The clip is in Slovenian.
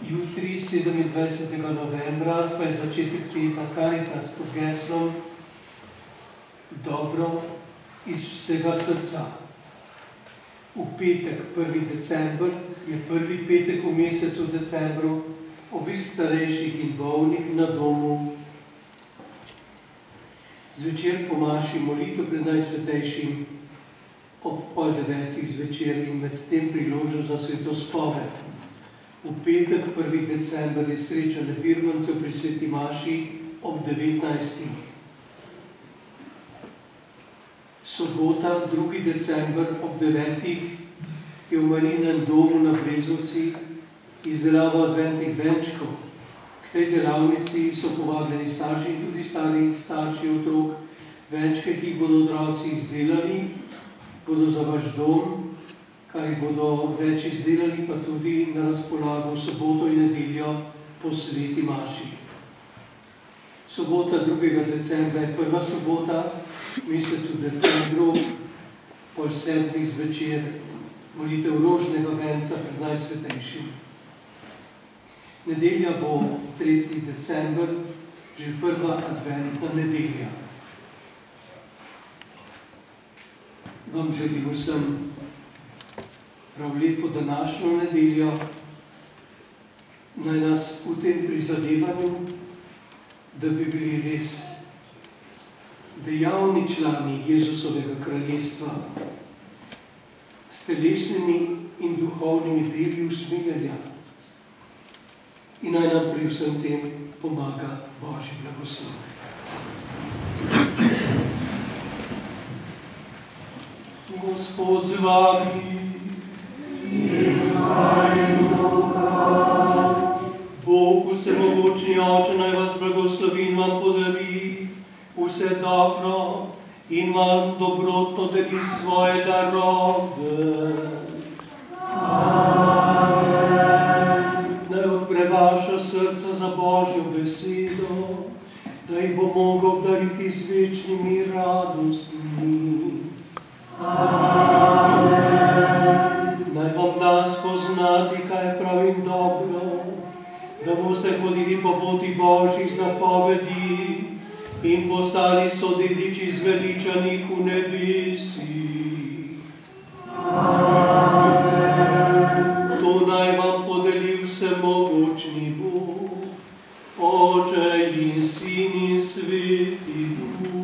Jutri, 27. novembra, pa je začetek tedna Karitas pod geslom Dobro iz vsega srca. V petek, 1. december, je prvi petek v mesecu decembru, obisk starejših in bolnih na domu. Zvečer po maši molitev pred Najsvetejšim ob 8:30 zvečer in med tem priložnost za svetospoved. V petek, 1. december, je srečanje birmancev pri sveti maši ob 19. Sobota, 2. december, ob 9. je v Marinem domu na Brezovci izdelava adventnih venčkov. K tej delavnici so povabljeni starši in tudi starši otrok. Venčke, ki jih bodo otroci izdelali, bodo za vaš dom, kar jih bodo več izdelali, pa tudi na razpolago v soboto in nedeljo po sveti maši. Sobota, 2. decembra, je prva sobota v mesecu decembru, pol 7. zvečer, molitev rožnega venca pred Najsvetejšim. Nedelja bo 3. december, že prva adventna nedelja. Vam želim vsem prav lepo današnjo nedeljo. Naj nas v tem prizadevanju, da bi bili res dejavni člani Jezusovega kraljestva, s telesnimi in duhovnimi deli usmiljenja. In naj nam pri vsem tem pomaga Božji blagoslov. Gospod z vami. Bog vsemogočni Oče, naj vas blagoslovi in vam podari vse dobro in vam dobrotno deli svoje darove. Naj odpre vaša srca za Božjo besedo, da jih bo mogel obdariti z večnimi radostmi. Naj vam da spoznati, kaj je prav in dobro, da boste hodili po poti Božjih zapovedi in postali sodeliči zveličanih v nebesih. To naj vam podeli vsemogočni Bog, Oče in Sin in Sveti Duh.